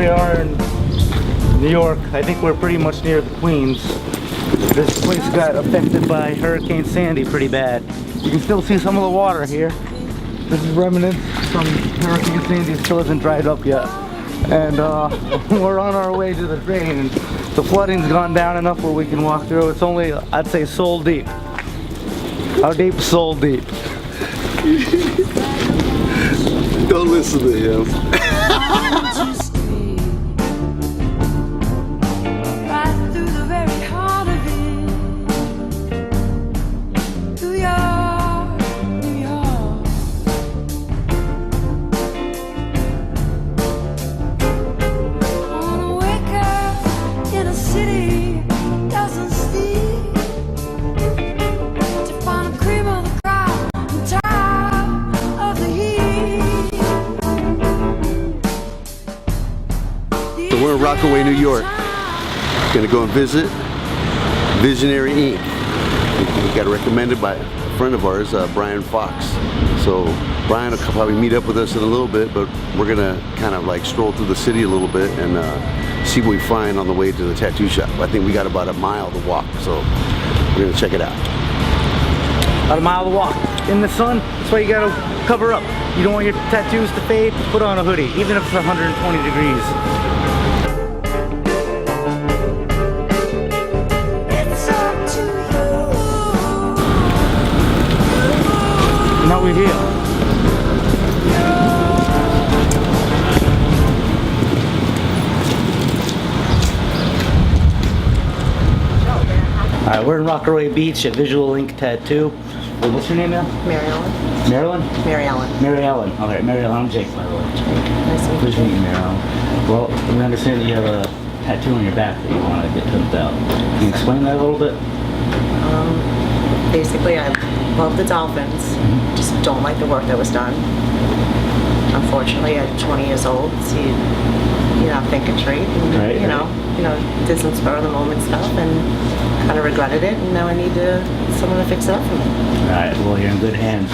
we are in New York. I think we're pretty much near the Queens. This place got affected by Hurricane Sandy pretty bad. You can still see some of the water here. This is remnants from Hurricane Sandy. It still hasn't dried up yet. And we're on our way to the drain. And the flooding's gone down enough where we can walk through. It's only, I'd say, soul deep. How deep? Soul deep. Don't listen to him. We're in Rockaway, New York. Gonna go and visit Visionary Inc. We got recommended by a friend of ours, Brian Fox. So Brian will probably meet up with us in a little bit, but we're gonna kind of like stroll through the city a little bit and see what we find on the way to the tattoo shop. I think we got about a mile to walk, so we're gonna check it out. About a mile to walk in the sun. That's why you gotta cover up. You don't want your tattoos to fade. Put on a hoodie, even if it's 120 degrees. Now we're here. Alright, we're in Rockaway Beach at Visual Ink Tattoo. Wait, what's your name now? Mary Ellen. Marilyn? Mary Ellen. Mary Ellen. Okay, Mary Ellen. I'm Jake, by the way. Nice to Pleasure to meet you, Mary Ellen. Well, we understand that you have a tattoo on your back that you want to get pimped out. Can you explain that a little bit? Basically, I love the dolphins. Just don't like the work that was done. Unfortunately, at 20 years old, think and treat, and Right, you know, did some spur of the moment stuff, and kind of regretted it. And now I need someone to fix it up for me. Alright, well, you're in good hands.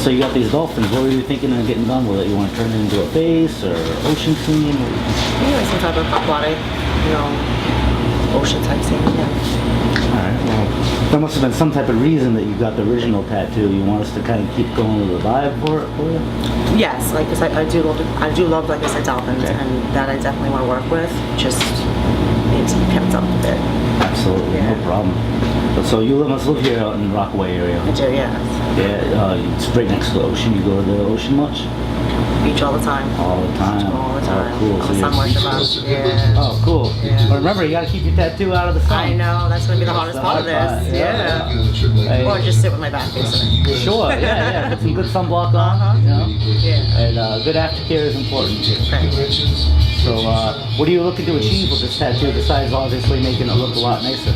So you got these dolphins. What were you thinking of getting done with it? You want to turn it into a face or ocean scene? Anyway, some type of aquatic, ocean type scene. Yeah. Alright, well, there must have been some type of reason that you got the original tattoo. You want us to kind of keep going with the vibe for you? Yes, like I do love, like I said, dolphins, Okay. and that I definitely want to work with. Just needs to be kept up a bit. Absolutely, Yeah. no problem. So you must live here out in the Rockaway area? I do, yes. Yeah, it's right next to the ocean. You go to the ocean much? Beach all the time. All the time. All the time. Oh, cool. I'm a sun worshiper. Yeah. Oh, cool. Yeah. But remember, you got to keep your tattoo out of the sun. I know, that's going to be the hardest part of this. Yeah. Hey. Or just sit with my back facing it. Sure, yeah. Put some good sunblock on, Yeah. And good aftercare is important. Okay. So, what are you looking to achieve with this tattoo besides obviously making it look a lot nicer?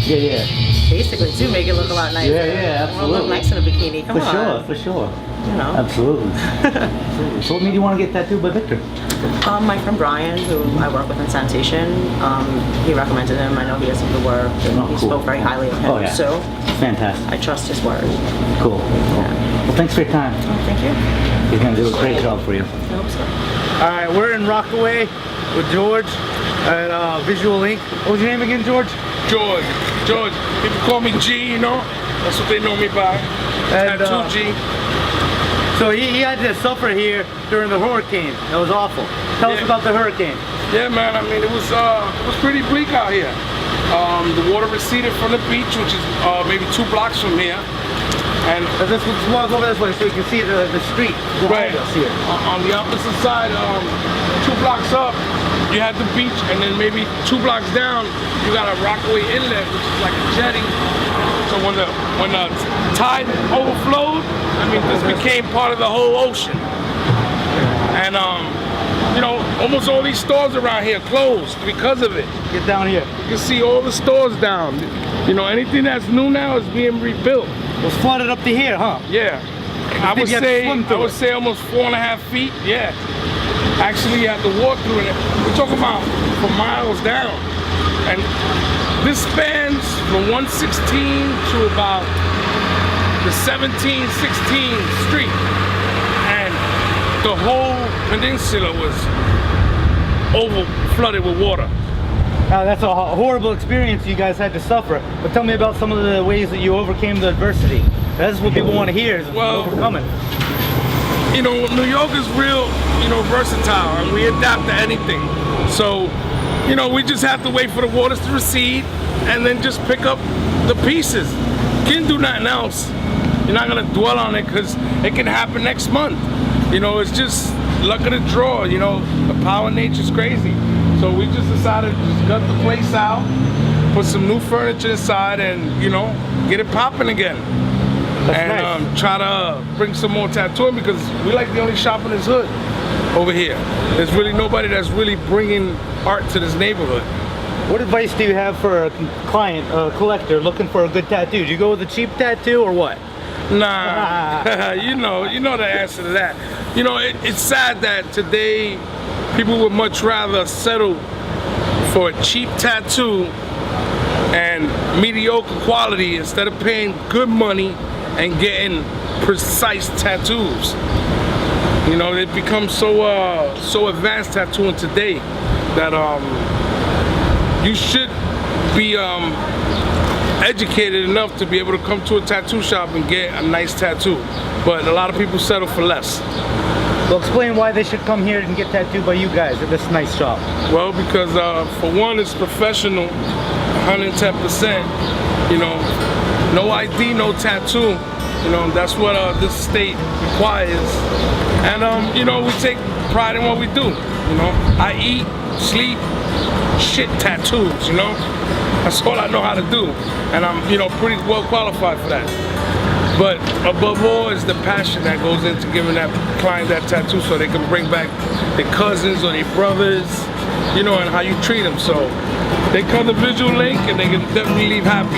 Yeah. Basically, to make it look a lot nicer. Yeah, I want to look absolutely. nice in a bikini. Come on. For sure. Absolutely. Absolutely. So what made you want to get tattooed by Victor? My friend Brian, who I work with in sanitation, he recommended him. I know he has some good work, and he spoke very highly of him. Oh, yeah. So Fantastic. I trust his word. Cool. Well, thanks for your time. Oh, thank you. He's going to do a great job for you. I hope so. All right, we're in Rockaway with George at Visual Ink. What was your name again, George? George. People call me G, That's what they know me by. And, Tattoo G. So he had to suffer here during the hurricane. That was awful. Tell us about the hurricane. Yeah, man. I mean, it was pretty bleak out here. The water receded from the beach, which is maybe 2 blocks from here. And let's walk over this way so you can see the street behind us here. On the opposite side, 2 blocks up, you had the beach, and then maybe 2 blocks down, you got a Rockaway Inlet, which is like a jetty. So when the tide overflowed, this became part of the whole ocean. And almost all these stores around here closed because of it. Get down here. You can see all the stores down. Anything that's new now is being rebuilt. It was flooded up to here, huh? Yeah. I would say almost 4.5 feet. Yeah. Actually, you have to walk through it. We're talking about for miles down. And this spans from 116 to about the 17, 16th street. And the whole peninsula was over flooded with water. Now that's a horrible experience you guys had to suffer. But tell me about some of the ways that you overcame the adversity. That's what people want to hear, is overcoming. You know, New York is real, you know, versatile, and we adapt to anything. So, you know, we just have to wait for the waters to recede and then just pick up the pieces. You can't do nothing else. You're not gonna dwell on it because it can happen next month. You know, it's just luck of the draw. You know, the power of nature's crazy. So we just decided to just gut the place out, put some new furniture inside, and, you know, get it popping again. That's nice. Try to bring some more tattooing, because we like the only shop in this hood over here. There's really nobody that's really bringing art to this neighborhood. What advice do you have for a client, a collector looking for a good tattoo? Do you go with a cheap tattoo or what? Nah, you know the answer to that. You know, it's sad that today people would much rather settle for a cheap tattoo and mediocre quality instead of paying good money and getting precise tattoos. You know, it becomes so advanced tattooing today that you should be educated enough to be able to come to a tattoo shop and get a nice tattoo. But a lot of people settle for less. Well, explain why they should come here and get tattooed by you guys at this nice shop. Well, because for one, it's professional, 110%. You know, no ID, no tattoo. You know, that's what this state requires. And you know, we take pride in what we do. You know, I eat, sleep, shit tattoos. You know, that's all I know how to do, and I'm, you know, pretty well qualified for that. But above all is the passion that goes into giving that client that tattoo, so they can bring back their cousins or their brothers, you know, and how you treat them. So they come to Visual Link and they can definitely leave happy.